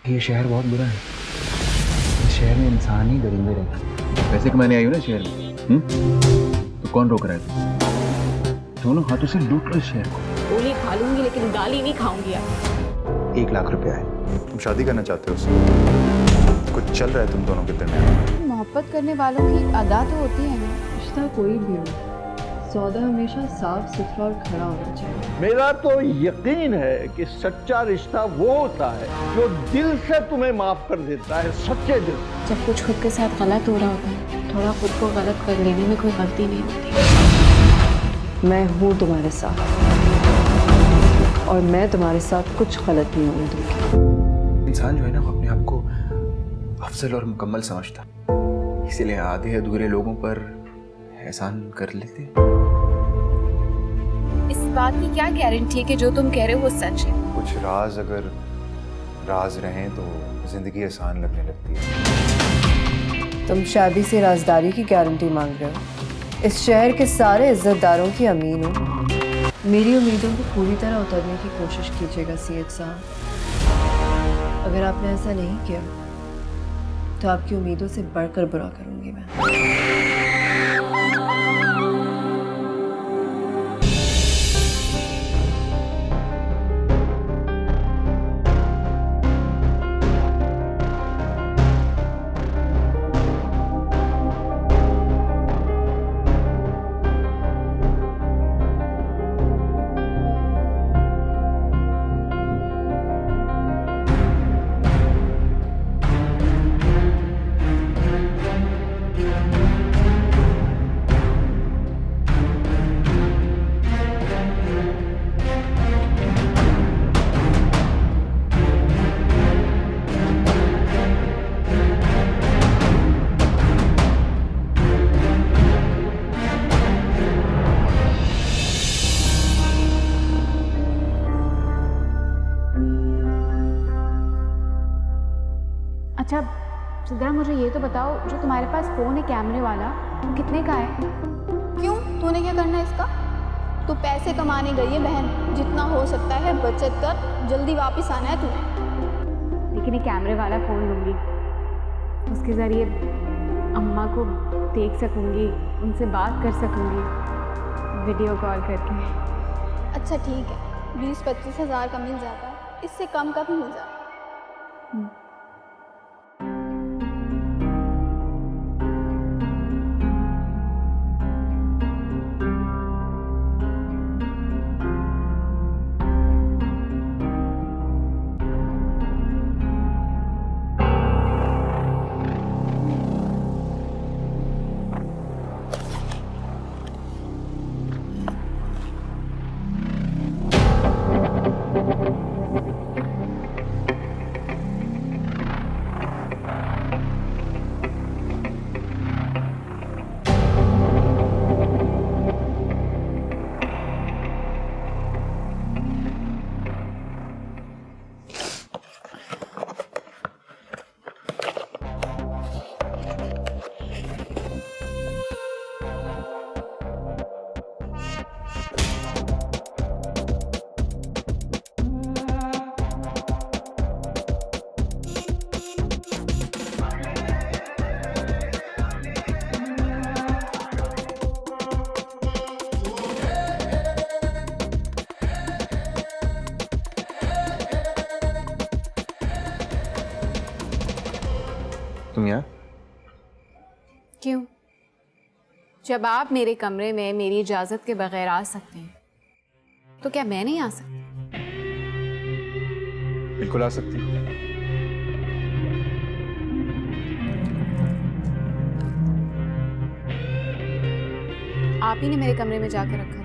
ये शहर बहुत बुरा है। इस शहर में इंसान ही दरिंदे रहते हैं। पैसे कमाने आई हो ना शहर में, तो कौन रोक रहा है? दोनों हाथों से लूट लो इस शहर को। गोली खा लूंगी लेकिन गाली नहीं खाऊंगी यार। 1 लाख रुपया है। तुम शादी करना चाहते हो उससे? कुछ चल रहा है तुम दोनों के दरमियान? मोहब्बत करने वालों की एक अदा तो होती है ना। रिश्ता कोई भी हो, सौदा हमेशा साफ सुथरा और खरा होना चाहिए। मेरा तो यकीन है कि सच्चा रिश्ता वो होता है जो दिल से तुम्हें माफ कर देता है, सच्चे दिल से। जब कुछ खुद के साथ गलत हो रहा होता है, थोड़ा खुद को गलत कर लेने में कोई गलती नहीं होती। मैं हूँ तुम्हारे साथ और मैं तुम्हारे साथ कुछ गलत नहीं होने दूंगी। इंसान जो है ना, वो अपने आप को अफजल और मुकम्मल समझता, इसीलिए आधे अधूरे लोगों पर एहसान कर लेते। इस बात की क्या गारंटी है कि जो तुम कह रहे हो वो सच है? कुछ राज अगर राज रहें तो जिंदगी आसान लगने लगती है। तुम शादी से राजदारी की गारंटी मांग रहे हो। इस शहर के सारे इज्जतदारों की अमीन हो। मेरी उम्मीदों को पूरी तरह उतरने की कोशिश कीजिएगा सीएच साहब। अगर आपने ऐसा नहीं किया तो आपकी उम्मीदों से बढ़कर बुरा करूंगी मैं। अच्छा सिद्रा, मुझे ये तो बताओ, जो तुम्हारे पास फ़ोन है कैमरे वाला, वो कितने का है? क्यों, तूने क्या करना है इसका? तू पैसे कमाने गई है बहन, जितना हो सकता है बचत कर, जल्दी वापस आना है तुम्हें। लेकिन ये कैमरे वाला फ़ोन लूँगी, उसके ज़रिए अम्मा को देख सकूँगी, उनसे बात कर सकूँगी वीडियो कॉल करके। अच्छा ठीक है, 20-25 हज़ार का मिल जाता है, इससे कम का भी मिल जाता है। तुम यहाँ? क्यों? जब आप मेरे कमरे में मेरी इजाजत के बगैर आ सकते हैं, तो क्या मैं नहीं आ सकती? बिल्कुल आ सकती हो। आप ही ने मेरे कमरे में जाकर रखा था।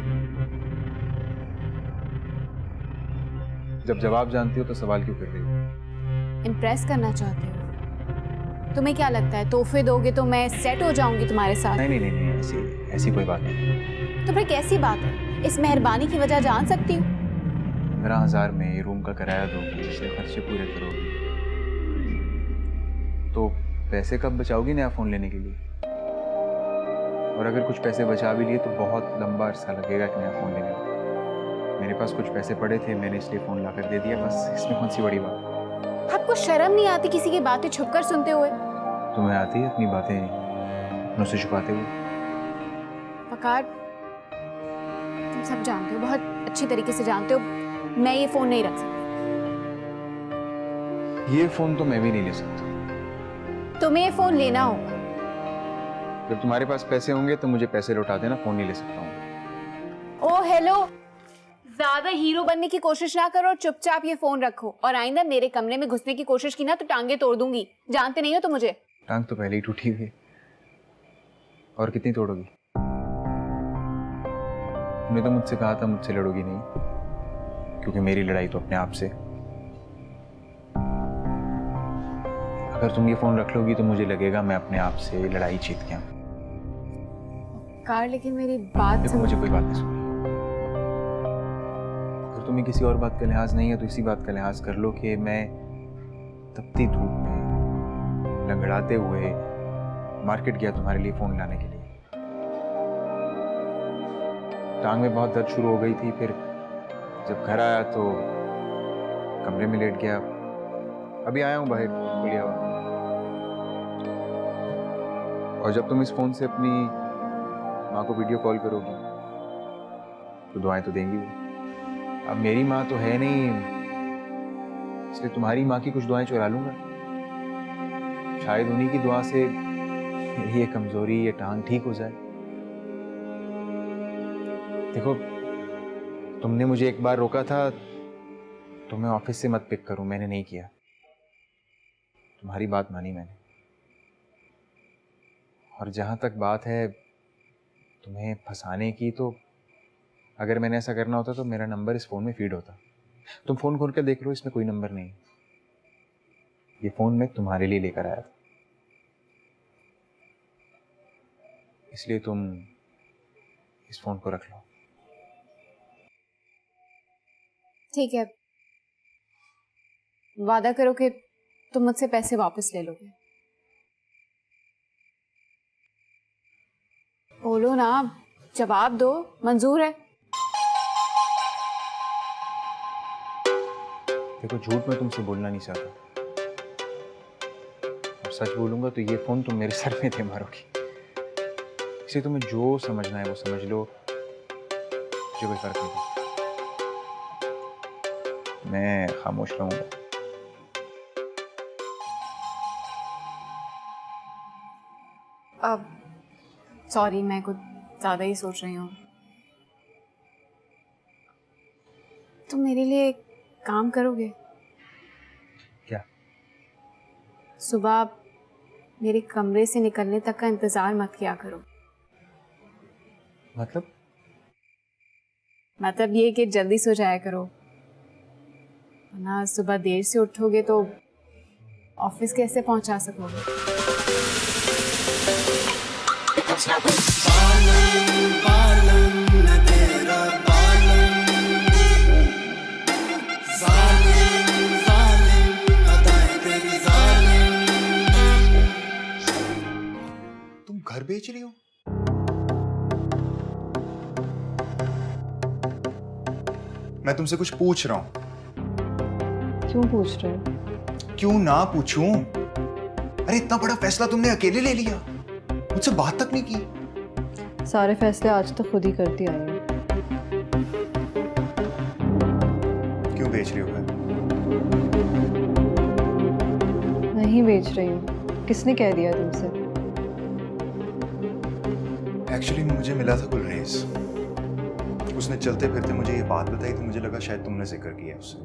जब जवाब जानती हो तो सवाल क्यों कर रही हो? इम्प्रेस करना चाहते हो? तुम्हें क्या लगता है तोहफे दोगे तो मैं सेट हो जाऊंगी तुम्हारे साथ? नहीं नहीं नहीं, ऐसी ऐसी कोई बात नहीं। तो फिर कैसी बात है? इस मेहरबानी की वजह जान सकती हूँ? 15,000 में ये रूम का किराया दोगी, पिछले खर्चे पूरे करोगी, तो पैसे कब बचाओगी नया फ़ोन लेने के लिए? और अगर कुछ पैसे बचा भी लिए तो बहुत लंबा अरसा लगेगा एक नया फ़ोन लेने में। मेरे पास कुछ पैसे पड़े थे, मैंने इसलिए फ़ोन ला कर दे दिया, बस इसमें कौन सी बड़ी बात। आपको शर्म नहीं आती किसी की बातें छुपकर सुनते हुए? तुम्हें आती है अपनी बातें मुझसे छुपाते हुए? वकार, तुम सब जानते हो, बहुत अच्छी तरीके से जानते हो, मैं ये फोन नहीं रख सकती। ये फोन तो मैं भी नहीं ले सकता। तुम्हें ये फोन लेना होगा। जब तुम्हारे पास पैसे होंगे तो मुझे पैसे लौटा देना, फोन नहीं ले सकता हूँ। ओ हेलो, ज्यादा हीरो बनने की कोशिश ना करो और चुपचाप ये फोन रखो। और आइंदा मेरे कमरे में घुसने की कोशिश की ना तो टांगे तोड़ दूंगी। जानते नहीं हो तो मुझे। टांग तो पहले ही टूटी हुई है, और कितनी तोड़ोगी? तुमने तो मुझसे कहा था मुझसे लड़ोगी नहीं, क्योंकि मेरी लड़ाई तो अपने आप से। अगर तुम ये फोन रख लोगी तो मुझे लगेगा मैं अपने आप से लड़ाई जीत गया। कार, लेकिन मेरी बात देखो, मुझे कोई बात नहीं सुननी। अगर तुम्हें किसी और बात का लिहाज नहीं है तो इसी बात का लिहाज कर लो कि मैं तपती धूप में लंगड़ाते हुए मार्केट गया तुम्हारे लिए फोन लाने के लिए। टांग में बहुत दर्द शुरू हो गई थी, फिर जब घर आया तो कमरे में लेट गया। अभी आया हूँ बाहर, खुलिया हुआ। और जब तुम इस फोन से अपनी माँ को वीडियो कॉल करोगी तो दुआएं तो देंगी वो। अब मेरी माँ तो है नहीं, इसलिए तुम्हारी माँ की कुछ दुआएं चुरा लूंगा। शायद उन्हीं की दुआ से मेरी ये कमजोरी, ये टांग ठीक हो जाए। देखो, तुमने मुझे एक बार रोका था तो मैं ऑफिस से मत पिक करूं, मैंने नहीं किया। तुम्हारी बात मानी मैंने। और जहां तक बात है तुम्हें फंसाने की, तो अगर मैंने ऐसा करना होता तो मेरा नंबर इस फोन में फीड होता। तुम फोन खोल कर देख लो, इसमें कोई नंबर नहीं। ये फोन मैं तुम्हारे लिए लेकर आया था, इसलिए तुम इस फोन को रख लो। ठीक है, वादा करो कि तुम मुझसे पैसे वापस ले लोगे। बोलो ना, जवाब दो। मंजूर है? देखो, झूठ मैं तुमसे बोलना नहीं चाहता, और सच बोलूंगा तो ये फोन तुम मेरे सर में दे मारोगी। इसे तुम्हें जो समझना है वो समझ लो, मुझे कोई फर्क नहीं पड़ता। मैं खामोश रहूंगा। अब सॉरी, मैं कुछ ज्यादा ही सोच रही हूँ। तुम मेरे लिए एक काम करोगे? क्या? सुबह मेरे कमरे से निकलने तक का इंतजार मत किया करो। मतलब ये कि जल्दी सो जाया करो, वरना सुबह देर से उठोगे तो ऑफिस कैसे पहुंचा सकोगे? तुम घर बेच रही हो? मैं तुमसे कुछ पूछ रहा हूं। क्यों पूछ रहे हो? क्यों ना पूछूं? अरे इतना बड़ा फैसला तुमने अकेले ले लिया, मुझसे बात तक नहीं की। सारे फैसले आज तक खुद ही करती आई हूँ। क्यों बेच रही हो घर? नहीं बेच रही हूँ। किसने कह दिया तुमसे? एक्चुअली मुझे मिला था गुलरेज, उसने चलते फिरते मुझे ये बात बताई तो मुझे लगा शायद तुमने जिक्र किया उससे।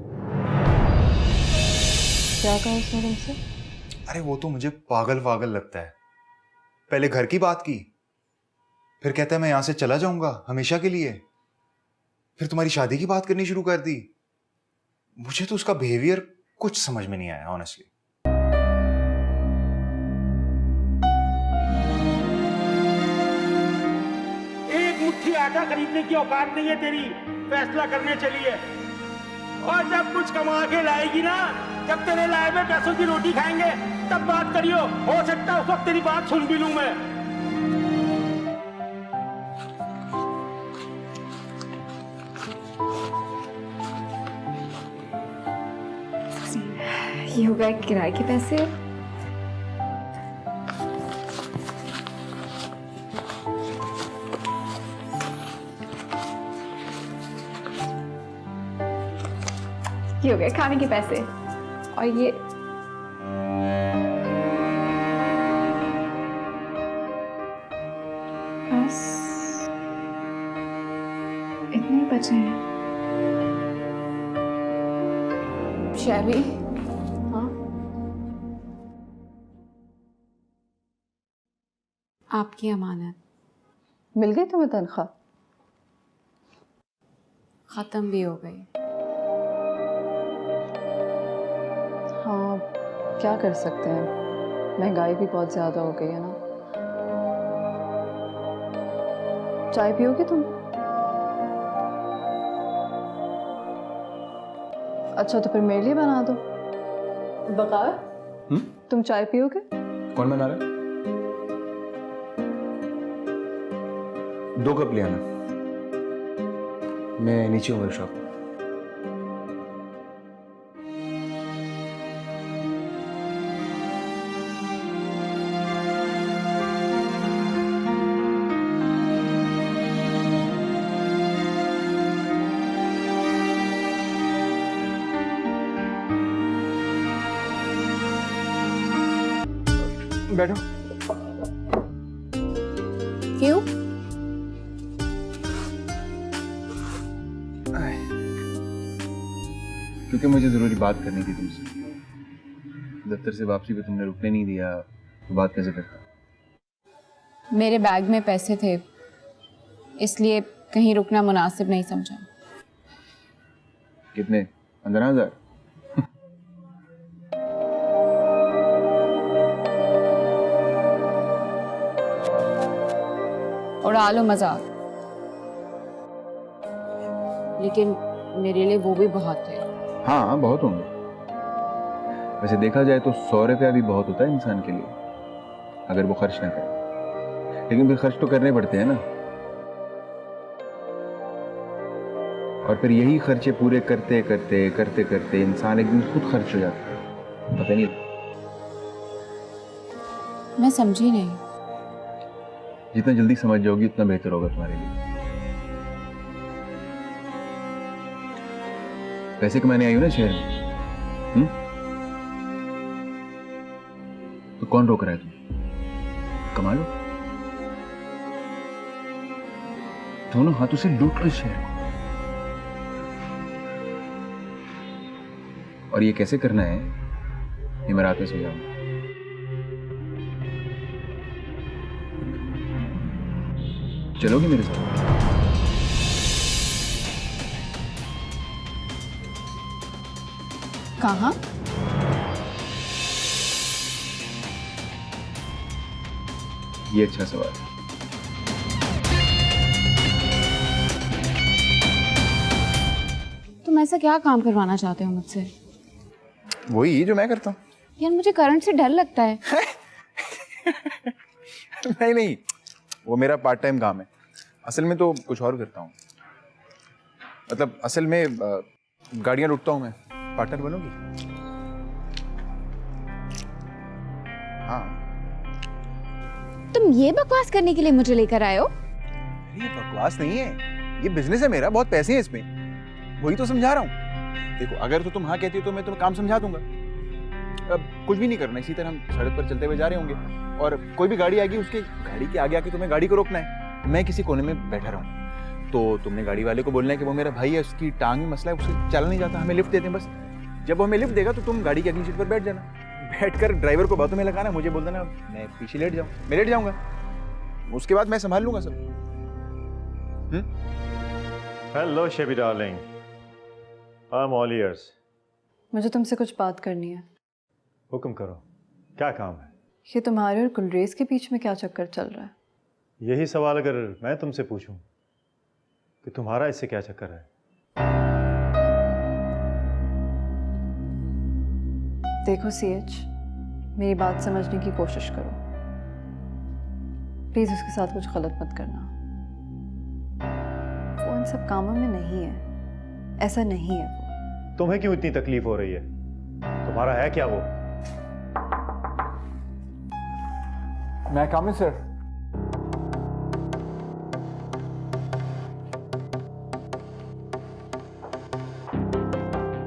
क्या कहा उसने तुमसे? अरे वो तो मुझे पागल पागल लगता है। पहले घर की बात की, फिर कहता है मैं यहां से चला जाऊंगा हमेशा के लिए, फिर तुम्हारी शादी की बात करनी शुरू कर दी। मुझे तो उसका बिहेवियर कुछ समझ में नहीं आया ऑनेस्टली। एक मुट्ठी आटा खरीदने की औकात नहीं है तेरी, फैसला करने चली है। और जब कुछ कमा के लाएगी ना, जब तेरे लाए हुए पैसों की रोटी खाएंगे तब बात करियो। हो सकता है उस वक्त तेरी बात सुन भी लूं मैं। ये हो गए किराए के पैसे। ये हो गए खाने के पैसे और ये बस इतने ही बचे हैं। शैबी, हाँ, आपकी अमानत मिल गई तुम्हें तनख्वाह? खत्म भी हो गई। हाँ, क्या कर सकते हैं, महंगाई भी बहुत ज़्यादा हो गई है ना। चाय पियोगे तुम? अच्छा तो फिर मेरे लिए बना दो। बकार, तुम चाय पियोगे? कौन बना रहा है? 2 कप ले आना, मैं नीचे हूँ वर्कशॉप में। बैठो। क्यों? क्योंकि मुझे ज़रूरी बात करनी थी तुमसे। दफ्तर से वापसी पे तुमने रुकने नहीं दिया, तो बात कैसे करता? मेरे बैग में पैसे थे, इसलिए कहीं रुकना मुनासिब नहीं समझा। कितने? 15,000? उड़ा लो मजाक, लेकिन मेरे लिए वो भी बहुत है। हाँ, बहुत होंगे। वैसे देखा जाए तो 100 रुपया भी बहुत होता है इंसान के लिए, अगर वो खर्च ना करे। लेकिन फिर खर्च तो करने पड़ते हैं ना, और फिर यही खर्चे पूरे करते करते करते करते इंसान एक दिन खुद खर्च हो जाता है, पता नहीं। मैं समझी नहीं। जितना जल्दी समझ जाओगी उतना बेहतर होगा तुम्हारे लिए। पैसे कमाने आई हो ना शहर में, तो कौन रोक रहा है? तुम कमा लो, दोनों हाथों से लूट लो शहर को। और ये कैसे करना है, ये मैं रात में समझाऊंगा। चलोगी मेरे साथ? कहाँ? ये अच्छा सवाल है। तुम ऐसा क्या काम करवाना चाहते हो मुझसे? वही जो मैं करता हूँ। यार मुझे करंट से डर लगता है। नहीं नहीं, वो मेरा पार्ट टाइम काम है। असल में तो कुछ और करता हूँ। मतलब असल में गाड़ियाँ लुटता हूँ मैं। पार्टनर बनोगी? हाँ। तुम ये बकवास करने के लिए मुझे लेकर आए हो? ये बकवास नहीं है, ये बिजनेस है मेरा, बहुत पैसे हैं इसमें। वही तो समझा रहा हूँ। देखो, अगर तो तुम हाँ कहती हो तो मैं तुम्हें काम समझा दूंगा। अब कुछ भी नहीं करना, इसी तरह हम सड़क पर चलते हुए जा रहे होंगे और कोई भी गाड़ी आएगी, उसके गाड़ी के आगे आके तुम्हें गाड़ी को रोकना है। मैं किसी कोने में बैठा रहूँ तो तुमने गाड़ी वाले को बोलना है कि वो मेरा भाई है, उसकी टांग में मसला है, उससे चला नहीं जाता, हमें लिफ्ट देते हैं बस। जब वो हमें लिफ्ट देगा तो तुम गाड़ी की अगली सीट पर बैठ जाना, बैठकर ड्राइवर को बातों में लगाना, मुझे बोल देना मैं पीछे लेट जाऊँ, मैं लेट जाऊँगा, उसके बाद मैं संभाल लूंगा सब। Hello शेबी darling, I am all years. मुझे तुमसे कुछ बात करनी है। हुक्म करो, क्या काम है? ये तुम्हारे और गुलरेज के बीच में क्या चक्कर चल रहा है? यही सवाल अगर मैं तुमसे पूछूं कि तुम्हारा इससे क्या चक्कर है? देखो सीएच, मेरी बात समझने की कोशिश करो। प्लीज उसके साथ कुछ गलत मत करना। वो इन सब कामों में नहीं है, ऐसा नहीं है वो। तुम्हें क्यों इतनी तकलीफ हो रही है? तुम्हारा है क्या वो? मैं काम है सर।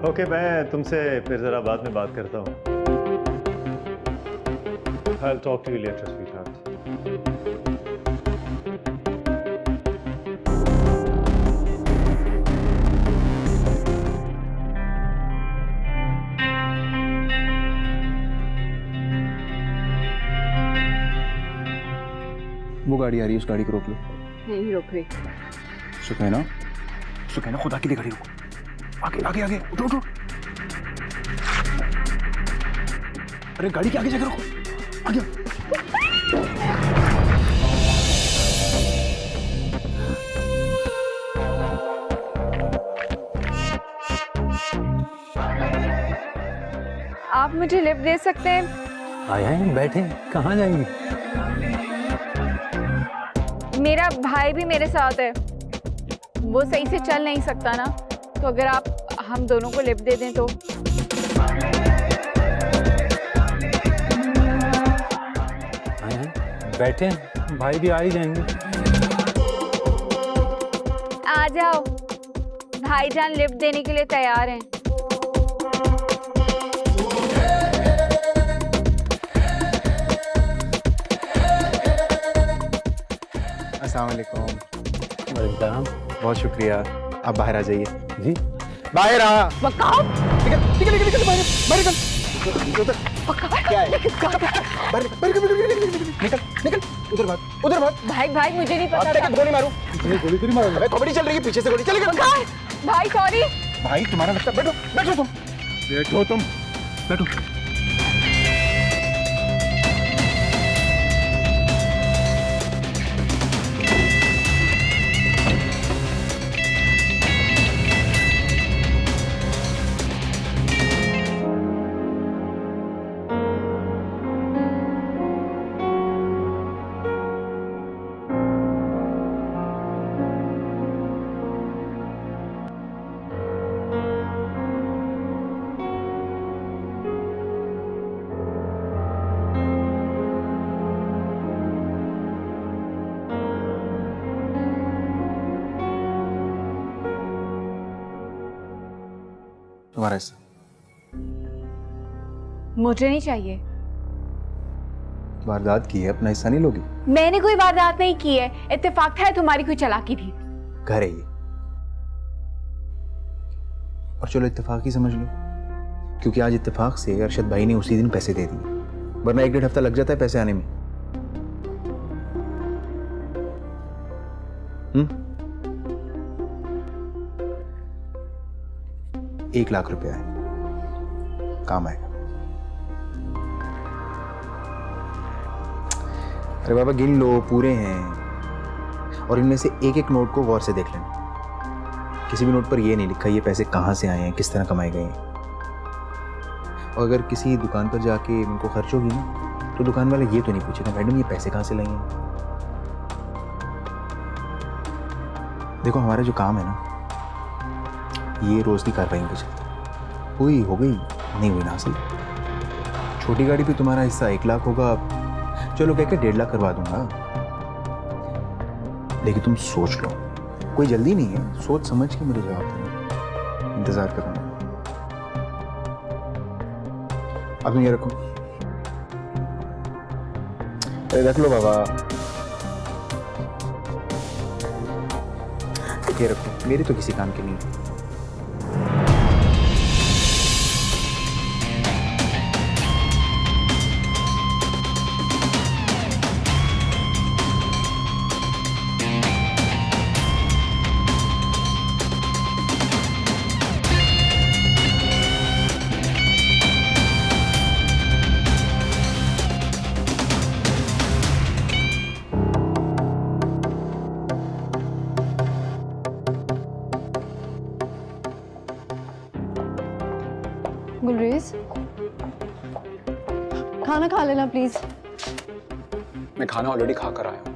ओके, मैं तुमसे फिर जरा बाद में बात करता हूँ। I'll talk to you later, sweetheart. वो गाड़ी आ रही है, उस गाड़ी को रोक लो। नहीं रोक रही। सुकैना, सुकैना खुदा की गाड़ी रोको। आगे आगे आगे, उठो उठो। अरे गाड़ी के आगे जाकर रोको, आगे। आप मुझे लिफ्ट दे सकते हैं? आए हैं, बैठे, कहाँ जाएंगे? मेरा भाई भी मेरे साथ है, वो सही से चल नहीं सकता ना, तो अगर आप हम दोनों को लिफ्ट दे दें तो। आए हैं, बैठे, भाई भी आ ही जाएंगे। आ जाओ, भाईजान लिफ्ट देने के लिए तैयार हैं। अस्सलाम वालेकुम। वेलकम। बहुत शुक्रिया, आप बाहर आ जाइए। जी। बाहर आ। वकार, निकल निकल निकल निकल, बाहर बाहर निकल। उधर क्या है? बाहर निकल, बाहर निकल, निकल, उधर भाग, उधर भाग। भाई भाई मुझे नहीं पता था। गोली मारूं? गोली तेरी मारूंगा। अबे कॉमेडी चल रही है, पीछे से गोली चल गई। वकार, भाई सॉरी। भाई तुम्हारा लगता, बैठो बैठो तुम, बैठो तुम, बैठो। तुम्हारा हिस्सा मुझे नहीं चाहिए। वारदात की है, अपना हिस्सा नहीं लोगी? मैंने कोई वारदात नहीं की है, इत्तेफाक था तुम्हारी कोई चालाकी थी। घर है ये, और चलो इत्तेफाक ही समझ लो, क्योंकि आज इत्तेफाक से अरशद भाई ने उसी दिन पैसे दे दिए, वरना 1-1.5 हफ्ता लग जाता है पैसे आने में। हम्म, 1 लाख रुपया है, काम आएगा। अरे बाबा गिन लो, पूरे हैं, और इनमें से एक एक नोट को गौर से देख लेना। किसी भी नोट पर ये नहीं लिखा ये पैसे कहाँ से आए हैं, किस तरह कमाए गए हैं। और अगर किसी दुकान पर जाके इनको खर्च होगी ना, तो दुकान वाला ये तो नहीं पूछेगा मैडम ये पैसे कहाँ से लाई हैं। देखो हमारा जो काम है ना, ये रोज की कार्रवाई पे चलता है। हुई हो गई, नहीं हुई ना हासिल। छोटी गाड़ी पे तुम्हारा हिस्सा 1 लाख होगा, चलो कह के 1.5 लाख करवा दूंगा। लेकिन तुम सोच लो, कोई जल्दी नहीं है, सोच समझ के मुझे जवाब देना, इंतजार करूंगा। अब ये रखो, रख लो बाबा, ये रखो, मेरी तो किसी काम की नहीं। गुलरेज, खाना खा लेना प्लीज। मैं खाना ऑलरेडी खा कर आया हूँ।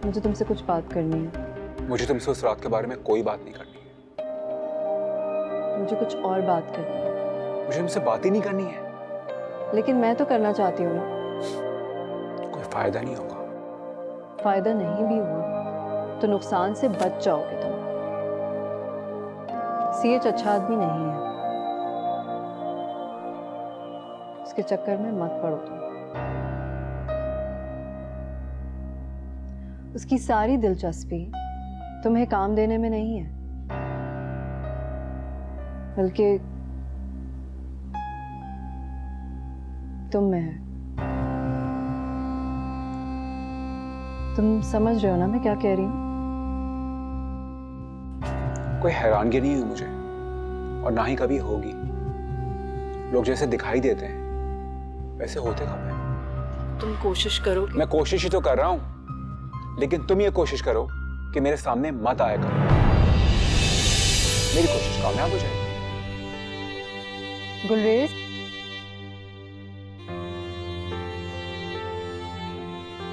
मुझे तुमसे कुछ बात करनी है। मुझे तुमसे उस रात के बारे में कोई बात नहीं करनी है। मुझे कुछ और बात करनी है। मुझे उनसे बात ही नहीं करनी है। लेकिन मैं तो करना चाहती हूँ ना। कोई फायदा नहीं होगा। फायदा नहीं भी हुआ तो नुकसान से बच जाओगे तुम। सीएच अच्छा आदमी नहीं है, उसके चक्कर में मत पड़ो तुम। उसकी सारी दिलचस्पी तुम्हें काम देने में नहीं है, बल्कि तुम में है। तुम समझ रहे हो ना मैं क्या कह रही हूँ? कोई हैरानगी नहीं हुई मुझे, और ना ही कभी होगी। लोग जैसे दिखाई देते हैं वैसे होते कब हैं? तुम कोशिश करो। मैं कोशिश ही तो कर रहा हूं, लेकिन तुम ये कोशिश करो कि मेरे सामने मत आया करो। मेरी कोशिश कामयाब हो जाएगी। गुलरेज,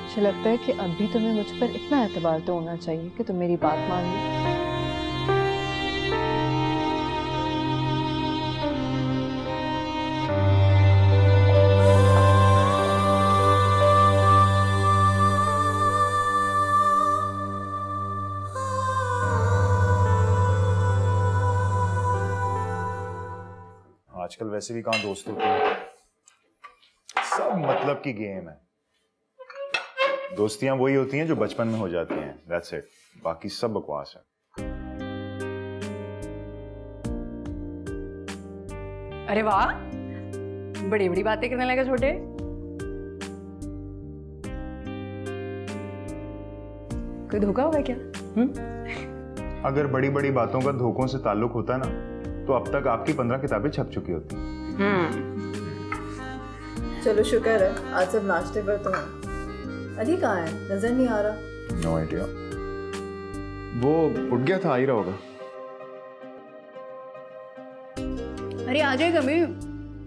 मुझे लगता है कि अब भी तुम्हें मुझ पर इतना एतबार तो होना चाहिए कि तुम मेरी बात मान लो। आजकल वैसे भी कहाँ दोस्त होते हैं, सब मतलब की गेम है। दोस्तियां वही होती हैं जो बचपन में हो जाती हैं, दैट्स इट। बाकी सब बकवास है। अरे वाह, बड़ी बड़ी बातें करने लगा छोटे। कोई धोखा होगा क्या? अगर बड़ी बड़ी बातों का धोखों से ताल्लुक होता ना, तो अब तक आपकी 15 किताबें छप चुकी होती। चलो शुक्र है आज सब नाश्ते पर तो हैं। अली कहाँ है? नजर नहीं आ रहा। No idea. वो उठ गया था, आ ही रहा होगा। अरे आ जाएगा, मैं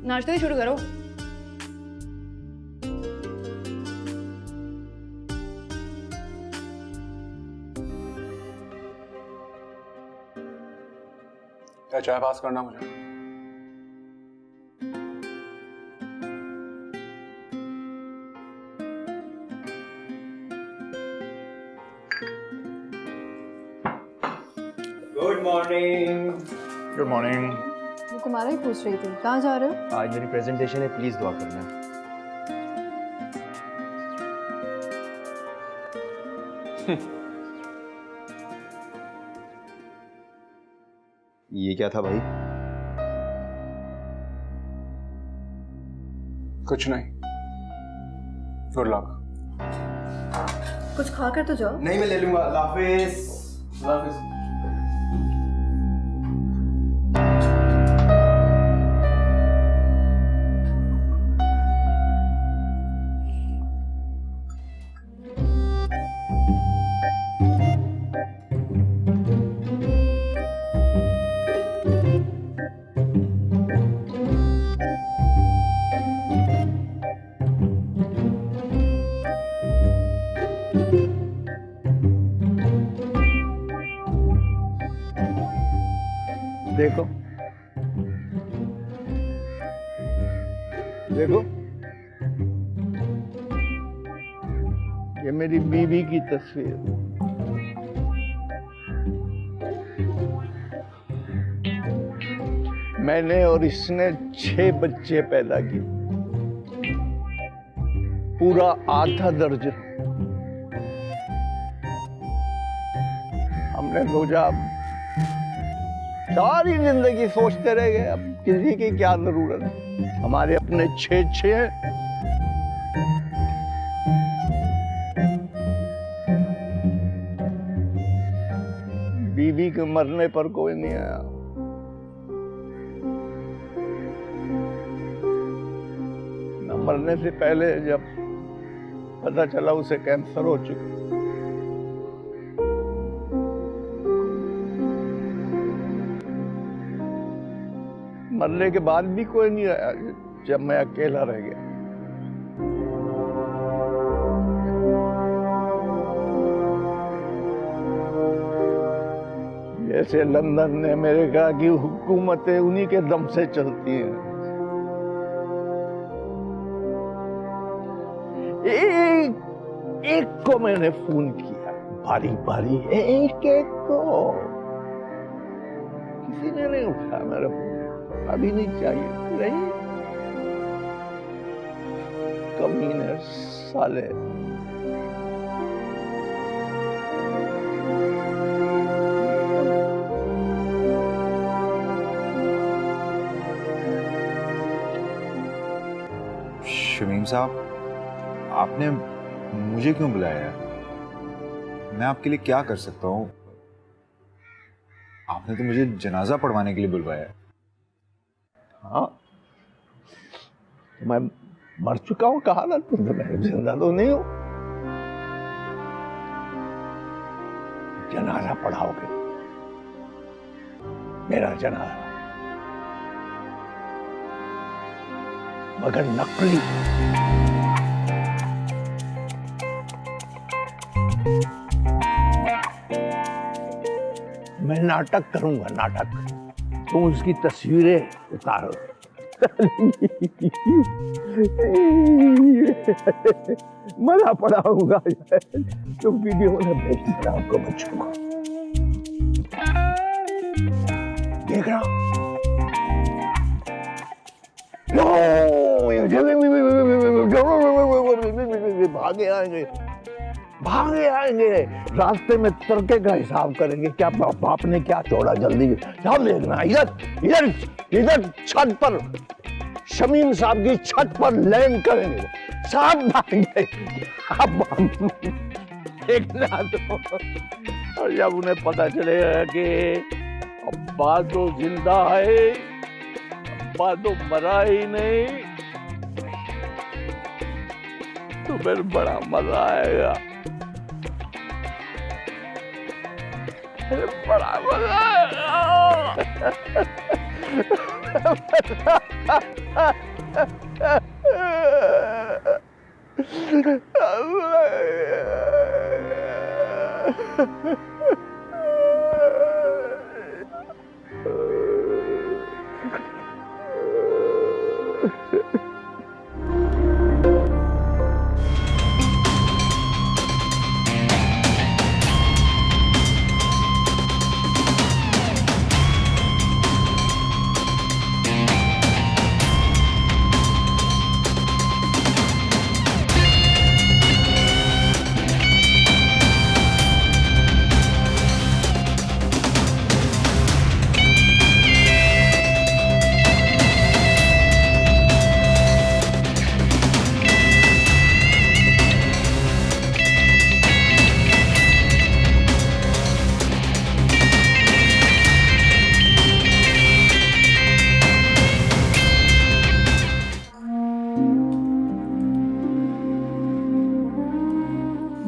नाश्ता ही शुरू करो। क्या चाय पास करना मुझे? Good morning. Good morning. मैं तुम्हारा ही पूछ रही थी, कहाँ जा रहे हो? आज मेरी प्रेजेंटेशन है, प्लीज दुआ करना। ये क्या था भाई? कुछ नहीं। Good luck. कुछ खा कर तो जाओ। नहीं, मैं ले लूंगा। अल्लाह हाफिज। अल्लाह हाफिज। देखो देखो, ये मेरी बीवी की तस्वीर। मैंने और इसने 6 बच्चे पैदा किए, पूरा आधा दर्जन। हमने सोचा सारी जिंदगी सोचते रह गए, अब किसी की क्या जरूरत है, हमारे अपने 6 हैं। बीवी के मरने पर कोई नहीं आया। न मरने से पहले जब पता चला उसे कैंसर हो चुका, मरने के बाद भी कोई नहीं आया जब मैं अकेला रह गया। जैसे लंदन ने अमेरिका की हुकूमतें उन्हीं के दम से चलती हैं, एक को मैंने फोन किया, बारी बारी एक एक को। किसी ने नहीं उठाया मेरा फोन। अभी नहीं चाहिए, नहीं। कमीने साले। शमीम साहब, आपने मुझे क्यों बुलाया है? मैं आपके लिए क्या कर सकता हूँ? आपने तो मुझे जनाजा पढ़वाने के लिए बुलवाया है। हाँ, मैं मर चुका हूँ, कहा ना तुमसे, मैं जिंदा तो नहीं हूँ। जनाजा पढ़ाओगे, मेरा जनाजा, मगर नकली। मैं नाटक करूंगा, नाटक। तुम उसकी तस्वीरें उतारो। मजा पड़ाऊंगा तो वीडियो में भेज देना आपको बच्चों को। देख रहा भागे आएंगे, भागे आएंगे, रास्ते में तड़के का हिसाब करेंगे, क्या बाप ने क्या छोड़ा, जल्दी सब देखना। इधर इधर इधर छत पर, शमीम साहब की छत पर लैंड करेंगे, सब भागेंगे। अब देखना तो, और जब उन्हें पता चलेगा कि अब्बा तो जिंदा है, अब्बा तो मरा ही नहीं, तो फिर बड़ा मजा आएगा, बड़ा मजा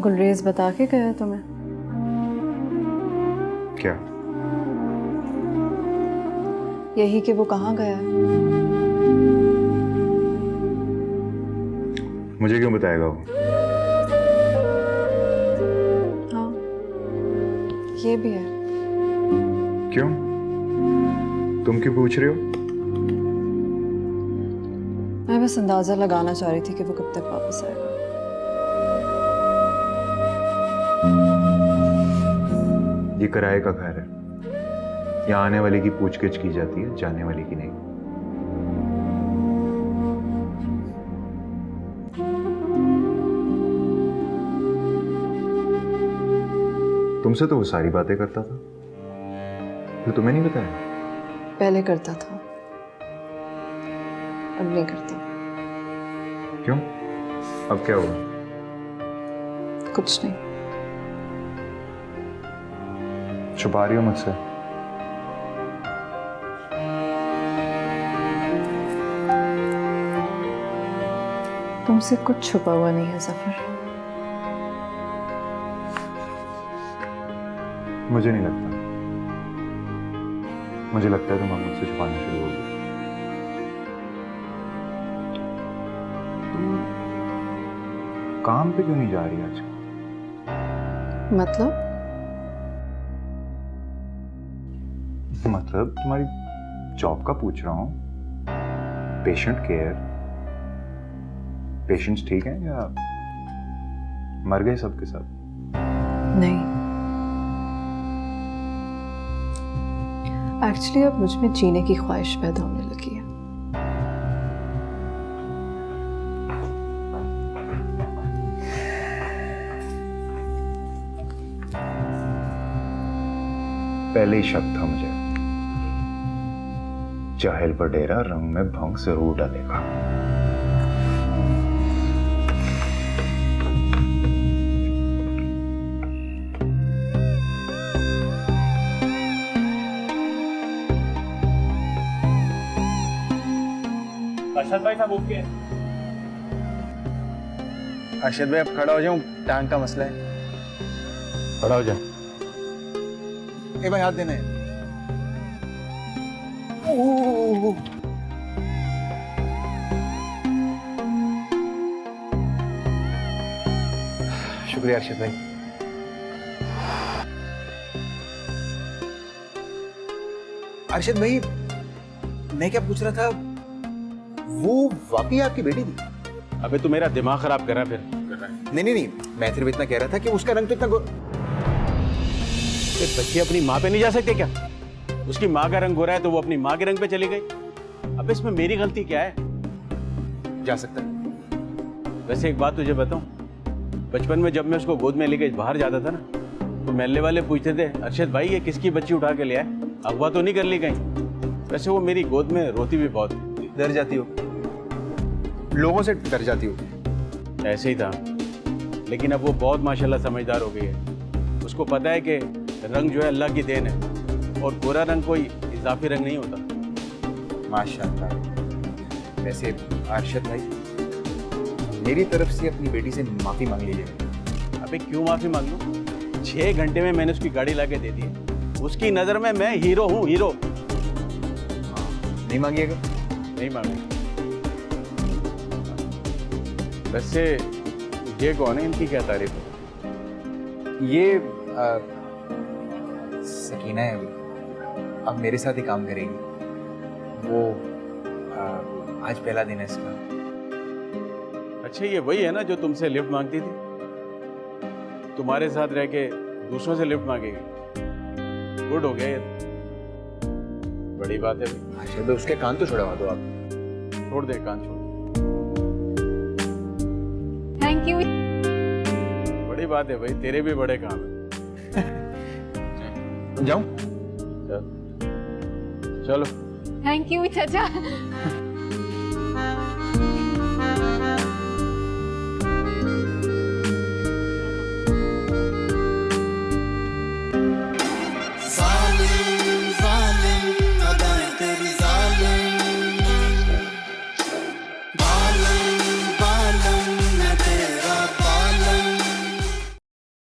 गुलरेज बता के गया तुम्हें? क्या? यही कि वो कहाँ गया है। मुझे क्यों बताएगा वो? हाँ, ये भी है। क्यों? तुम क्यों पूछ रहे हो? मैं बस अंदाजा लगाना चाह रही थी कि वो कब तक वापस आएगा। ये किराए का घर है, यहाँ आने वाले की पूछगिछ की जाती है, जाने वाले की नहीं। तुमसे तो वो सारी बातें करता था, फिर तुम्हें नहीं बताया? पहले करता था, अब नहीं करता। क्यों? अब क्या हुआ? कुछ नहीं। छुपा रही हो मुझसे? तुमसे कुछ छुपा हुआ नहीं है ज़फर। मुझे नहीं लगता। मुझे लगता है तुम अब मुझसे छुपाना शुरू हो गई। तुम काम पे क्यों नहीं जा रही आजकल? मतलब तुम्हारी जॉब का पूछ रहा हूँ। पेशेंट केयर, पेशेंट्स ठीक हैं या मर गए सबके सब। नहीं, एक्चुअली अब मुझ में जीने की ख्वाहिश पैदा होने लगी है। पहले ही शक था मुझे, चाहेल पर डेरा रंग में भंग जरूर डालेगा। अरशद भाई साहब ओके। अरशद भाई अब खड़ा हो जाऊं, टांग का मसला है। खड़ा हो जा। ए भाई हाथ देना है। शुक्रिया अरशद भाई। अरशद भाई, मैं क्या पूछ रहा था, वो वाकई आपकी बेटी थी? अबे तू मेरा दिमाग खराब कर रहा है फिर। नहीं, मैं सिर्फ इतना कह रहा था कि उसका रंग तो इतना बच्चे अपनी माँ पे नहीं जा सकते क्या? उसकी माँ का रंग गोरा है तो वो अपनी माँ के रंग पे चली गई। अब इसमें मेरी गलती क्या है? जा सकता है। वैसे एक बात तुझे बताऊं, बचपन में जब मैं उसको गोद में लेके बाहर जाता था ना, तो महल्ले वाले पूछते थे, अरशद भाई ये किसकी बच्ची उठा के ले आए, अगवा तो नहीं कर ली कहीं? वैसे वो मेरी गोद में रोती भी बहुत थी। डर जाती हो, लोगों से डर जाती हो। ऐसे ही था, लेकिन अब वो बहुत माशाल्लाह समझदार हो गई है। उसको पता है कि रंग जो है अल्लाह की देन है और गोरा रंग कोई इजाफी रंग नहीं होता। माशाअल्लाह। वैसे अरशद भाई, मेरी तरफ से अपनी बेटी से माफी मांग लीजिए। अबे क्यों माफी मांग लूं? 6 घंटे में मैंने उसकी गाड़ी लाके दे दी है। उसकी नजर में मैं हीरो हूँ, हीरो। नहीं मांगिएगा? नहीं मांगेगा। वैसे ये कौन है, इनकी क्या तारीफ है? ये सकीना है, अब मेरे साथ ही काम करेगी। वो आज पहला दिन है इसका। अच्छा, ये वही है ना जो तुमसे लिफ्ट मांगती थी? तुम्हारे साथ रह के दूसरों से लिफ्ट मांगेगी। गुड हो गया ये, बड़ी बात है भाई। अच्छा तो उसके कान तो छुड़वा दो आप। छोड़ दे कान, छोड़। Thank you. बड़ी बात है भाई, तेरे भी बड़े काम है। जाऊं? चलो। थैंक यू चाचा।